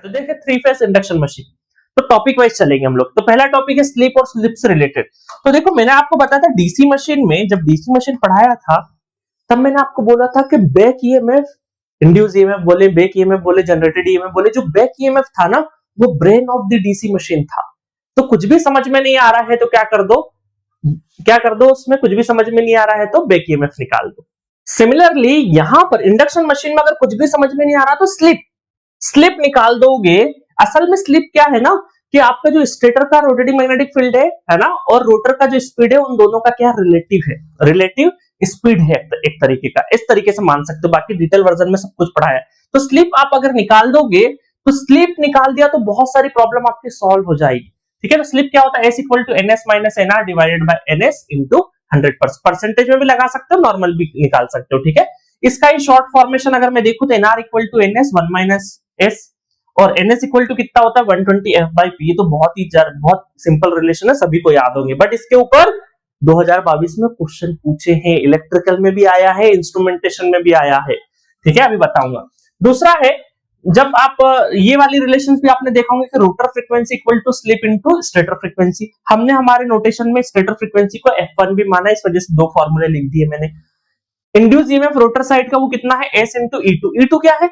तो देखिए three phase induction machine, तो टॉपिक वाइज चलेंगे हम लोग। तो पहला टॉपिक है स्लीप और स्लिप से रिलेटेड। तो देखो मैंने आपको बताया था डीसी मशीन में, जब डीसी मशीन पढ़ाया था तब मैंने आपको बोला था कि बैक ईएमएफ, इंड्यूस ईएमएफ बोले, बैक ईएमएफ बोले, जनरेटेड ईएमएफ बोले, जो बैक ईएमएफ था ना वो brain of the DC machine था। तो कुछ भी समझ में नहीं आ रहा है तो क्या कर दो, उसमें कुछ भी समझ में नहीं आ रहा है तो बैक ईएमएफ निकाल दो। सिमिलरली यहां पर इंडक्शन मशीन में अगर कुछ भी समझ में नहीं आ रहा तो स्लिप निकाल दोगे। असल में स्लिप क्या है ना कि आपका जो स्टेटर का रोटेटिंग मैग्नेटिक फील्ड है ना, और रोटर का जो स्पीड है उन दोनों का क्या रिलेटिव स्पीड है एक तरीके का, इस तरीके से मान सकते हो। बाकी डिटेल वर्जन में सब कुछ पढ़ा है। तो स्लिप आप अगर निकाल दोगे तो स्लिप निकाल दिया तो बहुत सारी प्रॉब्लम आपकी सॉल्व हो जाएगी। ठीक है, तो स्लिप क्या होता है, S equal to NS minus NR divided by NS into 100%। Percentage में भी लगा सकते हो, नॉर्मल भी निकाल सकते हो। ठीक है, इसका ही शॉर्ट फॉर्मेशन अगर मैं देखूं तो NR equal to NS 1 minus S और NS इक्वल टू कितना होता है 120 F बाई P। ये तो बहुत सिंपल रिलेशन है, सभी को याद होंगे। बट इसके ऊपर 2022 में क्वेश्चन पूछे हैं, इलेक्ट्रिकल में भी आया है, इंस्ट्रूमेंटेशन में भी आया है। ठीक है, अभी बताऊंगा। दूसरा है, जब आप ये वाली रिलेशंस भी आपने देखा होंगे कि rotor frequency equal to slip into stator frequency. हमने हमारे नोटेशन में स्टेटर फ्रीक्वेंसी को F1 भी माना, इस वजह से दो फॉर्मूले लिख दिए मैंने। इंड्यूस ईएमएफ रोटर साइड का वो कितना है, S इंटू E2। E2 क्या है,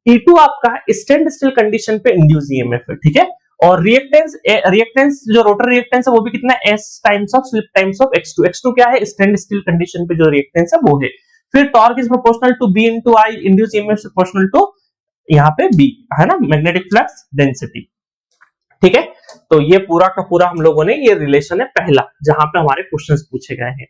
E2 आपका स्टैंड स्टिल कंडीशन पे इंड्यूस ईएमएफ है। ठीक है, और रिएक्टेंस जो रोटर रिएक्टेंस है वो भी कितना है, S times of slip times of X2। X2 क्या है, स्टैंड स्टिल कंडीशन पे जो रिएक्टेंस है वो है। फिर torque is proportional to B into I, induce EMF proportional to यहाँ पे B है ना, मैग्नेटिक फ्लक्स डेंसिटी। ठीक है, तो ये पूरा का पूरा हम लोगों ने, ये रिलेशन है पहला जहां पे हमारे क्वेश्चंस पूछे गए हैं।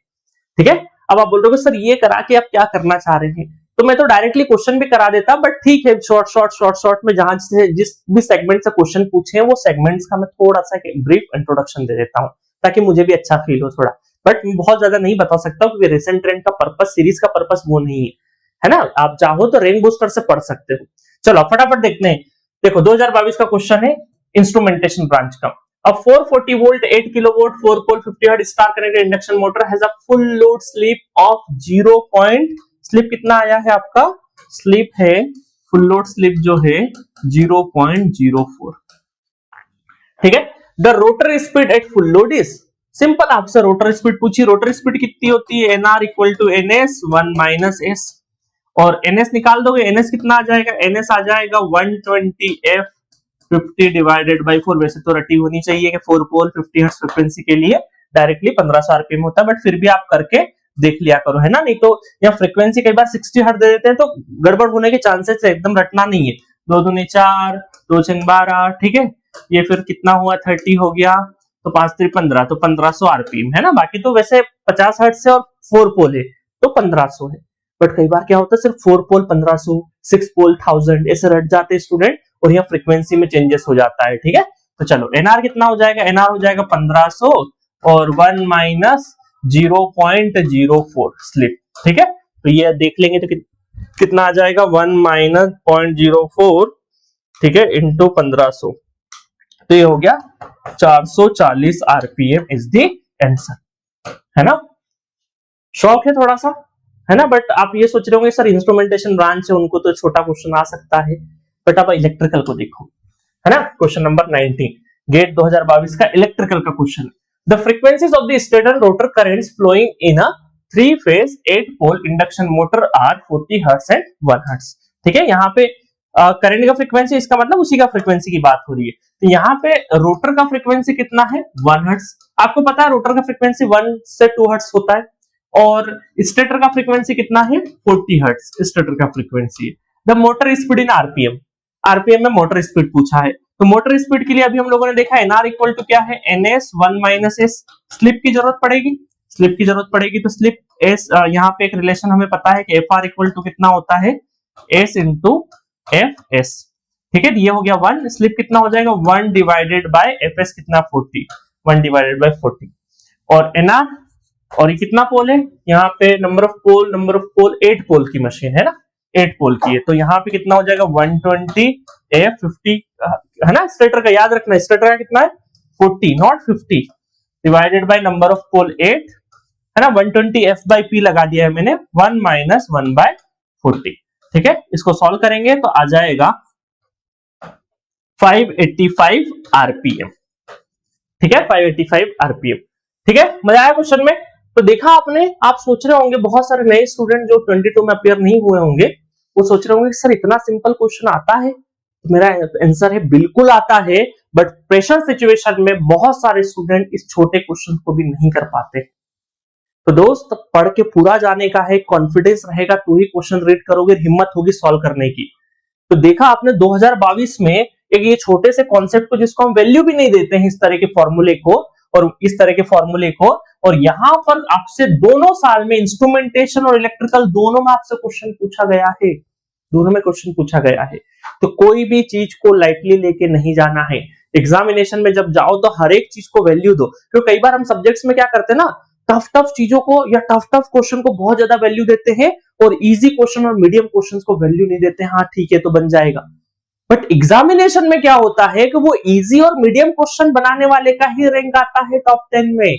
ठीक है, अब आप बोल रहे हो सर ये करा के आप क्या करना चाह रहे हैं, तो मैं तो डायरेक्टली क्वेश्चन भी करा देता, बट ठीक है शॉर्ट में जहां से जिस भी सेगमेंट से क्वेश्चन पूछे हैं वो सेगमेंट्स का मैं थोड़ा सा ब्रीफ इंट्रोडक्शन दे देता हूं ताकि मुझे भी अच्छा फील हो थोड़ा। बट बहुत ज्यादा नहीं बता सकता क्योंकि रिसेंट ट्रेंड का पर्पस, सीरीज का पर्पस वो नहीं है ना। आप चाहो तो रेन बूस्टर से पढ़ सकते हो। चलो फटाफट देखते हैं। देखो 2022 का क्वेश्चन है इंस्ट्रूमेंटेशन ब्रांच का। A 440 volt 8 kilowatt 4 pole 50 hertz star connected induction motor has a full load slip of 0. Slip कितना आया है आपका, स्लिप है फुल लोड स्लिप जो है 0.04। ठीक है, the rotor speed at full load is, simple आपसे रोटर स्पीड पूछी, रोटर स्पीड कितनी होती है, NR equal to NS 1 minus S, और NS निकाल दोगे, NS कितना आ जाएगा, NS आ जाएगा 120 F 50 डिवाइडेड बाई 4। वैसे तो रटी होनी चाहिए कि 4 पोल 50 हर्ट्ज फ्रीक्वेंसी के लिए डायरेक्टली 1500 आरपीएम होता है, बट फिर भी आप करके देख लिया करो, है ना। नहीं तो यहाँ फ्रीक्वेंसी कई बार 60 हर्ट्ज दे देते हैं तो गड़बड़ होने के चांसेस है, एकदम रटना नहीं है। 2 दूनी 4, 2 छंग 12। ठीक है, ये फिर कितना हुआ 30 हो गया, तो 5 3 15, तो 1500 आरपीएम है ना। बाकी तो वैसे 50 हर्ट्ज से और 4 पोल है तो 1500 है, बट कई बार क्या होता है सिर्फ 4 पोल 1500, 6 पोल 1000 ऐसे रट जाते हैं स्टूडेंट, और यहाँ फ्रीक्वेंसी में चेंजेस हो जाता है। ठीक है, तो चलो NR कितना हो जाएगा, NR हो जाएगा 1500 और 1 माइनस 0.04 स्लिप। ठीक है, तो ये देख लेंगे तो कितना आ जाएगा 1 माइनस 0.04, ठीक है, इंटू 1500, तो ये हो गया 440 आरपीएम इज द आंसर, है ना। शौक है थोड़ा सा, है ना। बट आप ये सोच रहे होंगे सर इंस्ट्रूमेंटेशन ब्रांच है उनको तो छोटा क्वेश्चन आ सकता है, बट आप इलेक्ट्रिकल को देखो, है ना। क्वेश्चन नंबर 19 गेट 2022 का इलेक्ट्रिकल का question. The frequencies of the stator rotor currents flowing in a 3 phase 8 pole induction motor are 40 hertz and 1 hertz. ठीक है, यहाँ पे करंट का फ्रीक्वेंसी, इसका मतलब उसी का फ्रीक्वेंसी की बात हो रही है। तो यहाँ पे रोटर का फ्रीक्वेंसी कितना है 1 हर्ट्ज। आपको पता है रोटर का फ्रीक्वेंसी 1 से 2 हर्ट्ज होता है, और स्टेटर का फ्रीक्वेंसी कितना है 40 हर्ट्ज स्टेटर का frequency. The motor speed in RPM, RPM में मोटर स्पीड पूछा है, तो मोटर स्पीड के लिए अभी हम लोगों ने देखा NR इक्वल टू क्या है NS 1 माइनस S। स्लिप की जरूरत पड़ेगी, तो स्लिप S, यहाँ पे एक रिलेशन हमें पता है कि FR इक्वल टू कितना होता है S इंटू FS। ठीक है, ये हो गया 1, स्लिप कितना हो जाएगा 1 डिवाइडेड बाय FS कितना 40, 1 डिवाइडेड बाय 40, और NR, और ये कितना पोल है, यहाँ पे नंबर ऑफ पोल 8 पोल की मशीन है ना, 8 पोल की है, तो यहाँ पे कितना हो जाएगा 120 F 50, है ना। स्टेटर का याद रखना, स्टेटर का कितना है 40 not 50, divided by number of pole 8, है ना। 120 F बाई P लगा दिया है मैंने, 1 माइनस 1 बाय 40। ठीक है, इसको सॉल्व करेंगे तो आ जाएगा 585 आरपीएम। ठीक है, 585 आरपीएम। ठीक है, मजा आया क्वेश्चन में? तो देखा आपने, आप सोच रहे होंगे, बहुत सारे नए स्टूडेंट जो 22 में अपियर नहीं हुए होंगे, वो सोच रहे होंगे सर इतना सिंपल क्वेश्चन आता है? तो मेरा आंसर है बिल्कुल आता है, बट प्रेशर सिचुएशन में बहुत सारे स्टूडेंट इस छोटे क्वेश्चन को भी नहीं कर पाते। तो दोस्त, पढ़ के पूरा जाने का है, कॉन्फिडेंस रहेगा तो ही क्वेश्चन रीड करोगे, हिम्मत होगी सॉल्व करने की। तो देखा आपने 2022 में एक ये छोटे से कॉन्सेप्ट को जिसको हम वैल्यू भी नहीं देते हैं, इस तरह के फॉर्मूले को और इस तरह के फॉर्मूले को, और यहां पर आपसे दोनों साल में इंस्ट्रूमेंटेशन और इलेक्ट्रिकल दोनों में आपसे क्वेश्चन पूछा गया है, दोनों में क्वेश्चन पूछा गया है। तो कोई भी चीज को लाइटली लेके नहीं जाना है। एग्जामिनेशन में जब जाओ तो हर एक चीज को वैल्यू दो, क्योंकि कई बार हम सब्जेक्ट्स में क्या करते हैं ना, टफ चीजों को या टफ क्वेश्चन को बहुत ज्यादा वैल्यू देते हैं और इजी क्वेश्चन और मीडियम क्वेश्चंस को वैल्यू नहीं देते हैं। हाँ ठीक है, तो बन जाएगा। बट एग्जामिनेशन में क्या होता है कि वो इजी और मीडियम क्वेश्चन बनाने वाले का ही रैंक आता है टॉप 10 में।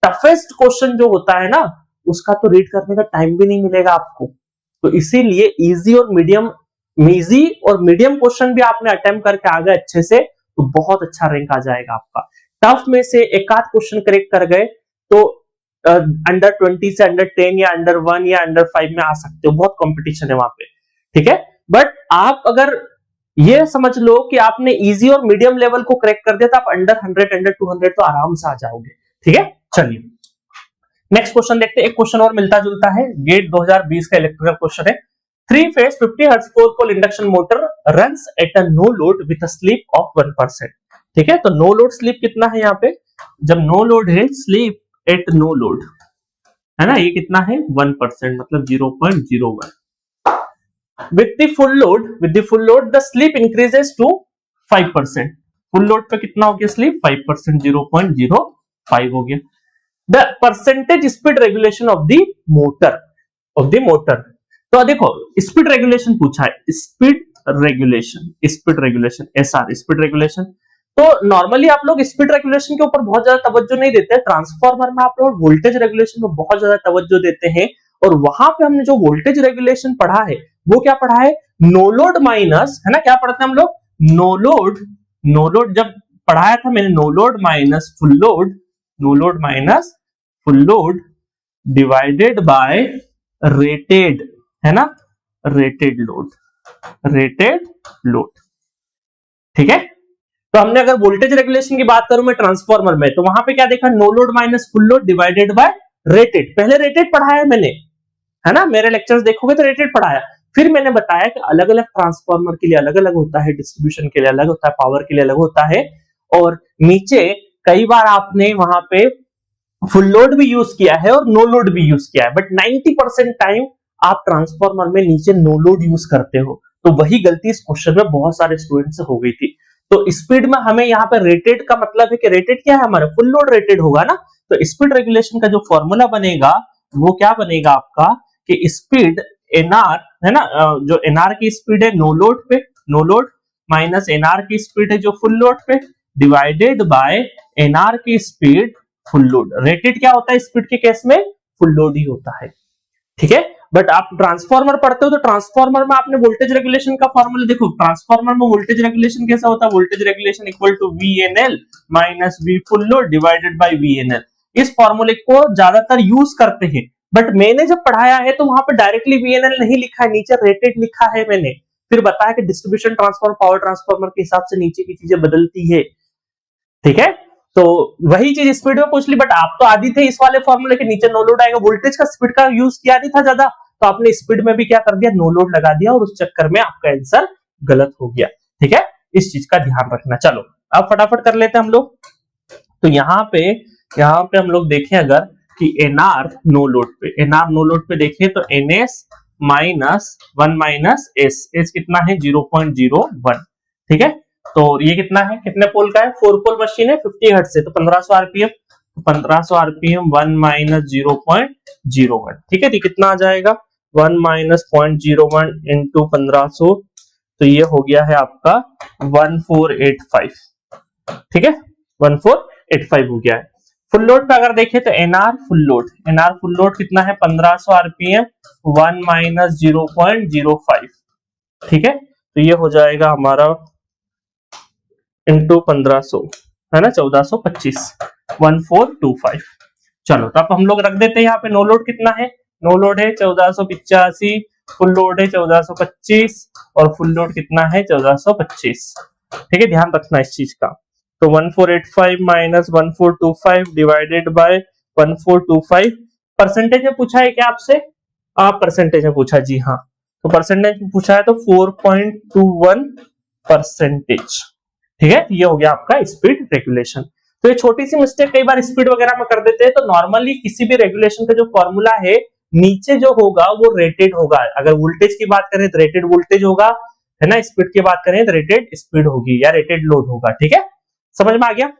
टफेस्ट क्वेश्चन जो होता है ना, उसका तो रीड करने का टाइम भी नहीं मिलेगा आपको। तो इसीलिए इजी और मीडियम क्वेश्चन भी आपने अटेम्प्ट करके आ गए अच्छे से, तो बहुत अच्छा रैंक आ जाएगा आपका। टफ में से एक आध क्वेश्चन करेक्ट कर गए तो अंडर 20 से अंडर 10 या अंडर 1 या अंडर 5 में आ सकते हो, बहुत कंपटीशन है वहां पे। ठीक है, बट आप अगर ये समझ लो कि आपने इजी और मीडियम लेवल को क्रैक कर दिया तो आप अंडर 100 अंडर 200 तो आराम से आ जाओगे। ठीक है, चलिए नेक्स्ट क्वेश्चन देखते हैं। एक क्वेश्चन और मिलता जुलता है, गेट 2020 का इलेक्ट्रिकल क्वेश्चन है। 3 phase 50 hertz 4 pole induction motor runs at a no load with a slip of 1%। ठीक है, तो नो लोड स्लीप कितना है यहाँ पे? जब नो लोड है, स्लीप एट नो लोड है ना, ये कितना है? 1%, मतलब 0.01। with the full load the sleep increases to 5%। Full load पे कितना हो गया स्लीप? 5%, 0.05 हो गया। The percentage speed regulation of the motor. तो देखो स्पीड रेगुलेशन पूछा है, speed regulation SR, speed regulation. तो नॉर्मली आप लोग स्पीड रेगुलेशन के ऊपर बहुत ज्यादा तवज्जो नहीं देते हैं। ट्रांसफार्मर में आप लोग वोल्टेज रेगुलेशन में बहुत ज्यादा तवज्जो देते हैं, और वहां पे हमने जो वोल्टेज रेगुलेशन पढ़ा है वो क्या पढ़ा है? नो लोड माइनस, है ना, क्या पढ़ते हैं हम लोग? नो लोड जब पढ़ाया था मैंने, no load minus full load divided by rated, है ना, रेटेड लोड। ठीक है, तो हमने अगर वोल्टेज रेगुलेशन की बात करूं मैं ट्रांसफार्मर में, तो वहां पे क्या देखा? No load minus full load divided by rated. पहले रेटेड पढ़ाया मैंने, है ना, मेरे लेक्चर्स देखोगे तो रेटेड पढ़ाया। फिर मैंने बताया कि अलग अलग ट्रांसफार्मर के लिए अलग अलग होता है, डिस्ट्रीब्यूशन के लिए अलग होता है, पावर के लिए अलग होता है। और नीचे कई बार आपने वहां पे फुल लोड भी यूज किया है और नो लोड भी यूज किया है, बट 90% टाइम आप ट्रांसफार्मर में नीचे नो लोड यूज करते हो। तो वही गलती इस क्वेश्चन में बहुत सारे स्टूडेंट से हो गई थी। तो स्पीड में हमें यहाँ पे रेटेड का मतलब है कि रेटेड क्या है हमारा? फुल लोड रेटेड होगा ना। तो स्पीड रेगुलेशन का जो फॉर्मूला बनेगा वो क्या बनेगा आपका कि स्पीड एनआर, है ना, जो एनआर की स्पीड है नो लोड पे, नो लोड माइनस एनआर की स्पीड है जो फुल लोड पे, डिवाइडेड बाय एनआर की स्पीड फुल लोड। रेटेड क्या होता है स्पीड के केस में? फुल लोड ही होता है। ठीक है, बट आप ट्रांसफार्मर पढ़ते हो तो ट्रांसफार्मर में आपने वोल्टेज रेगुलेशन का फॉर्मूला देखो। ट्रांसफार्मर में वोल्टेज रेगुलेशन कैसा होता है? Voltage regulation equal to VNL minus V full load divided by VNL। इस फॉर्मूले को ज्यादातर यूज करते हैं, बट मैंने जब पढ़ाया है तो वहां पे डायरेक्टली VNL नहीं लिखा है, नीचे रेटेड लिखा है मैंने। फिर बताया कि डिस्ट्रीब्यूशन ट्रांसफार्मर पावर ट्रांसफार्मर के हिसाब से नीचे की चीजें बदलती है। ठीक है, तो वही चीज स्पीड में पूछ ली, बट आप तो आदि थे इस वाले फॉर्मूले के नीचे नो लोड आएगा, वोल्टेज का स्पीड का यूज किया नहीं था ज्यादा, तो आपने स्पीड में भी क्या कर दिया? नो लोड लगा दिया, और उस चक्कर में आपका आंसर गलत हो गया। ठीक है, इस चीज का ध्यान रखना। चलो अब फटाफट कर लेते हैं हम लोग। तो यहाँ पे हम लोग देखें अगर कि एनआर नो लोड पे देखें तो NS माइनस 1 माइनस एस कितना है? 0.01। ठीक है, तो ये कितना है? कितने पोल का है? 4 पोल मशीन है, 50 हर्ट्ज से, तो 1500 आरपीएम। 1500 RPM 1 minus 0.01। ठीक है, तो कितना आ जाएगा? 1 माइनस 0.01 इंटू 1500, तो ये हो गया है आपका 1485। ठीक है, 1485 हो गया है। फुल लोड पे अगर देखें तो एनआर फुल लोड कितना है? 1500 आरपीएम 1 माइनस 0.05। ठीक है, तो ये हो जाएगा हमारा इंटू 1500 है ना, 1425, 1425। चलो तो अब हम लोग रख देते हैं यहाँ पे नो लोड कितना है, नो लोड है 1485, फुल लोड है 1425 और फुल लोड कितना है 1425। ठीक है, ध्यान रखना इस चीज का। तो 1485 माइनस 1425 डिवाइडेड बाय 1425। परसेंटेज में पूछा है क्या आपसे? परसेंटेज में पूछा, जी हाँ। तो परसेंटेज में पूछा है तो 4.21%। ठीक है, ये हो गया आपका स्पीड रेगुलेशन। तो ये छोटी सी मिस्टेक कई बार स्पीड वगैरह में कर देते हैं। तो नॉर्मली किसी भी रेगुलेशन का जो फॉर्मूला है नीचे जो होगा वो रेटेड होगा। अगर वोल्टेज की बात करें तो रेटेड वोल्टेज होगा, है ना, स्पीड की बात करें तो रेटेड स्पीड होगी या रेटेड लोड होगा। ठीक है, समझ में आ गया?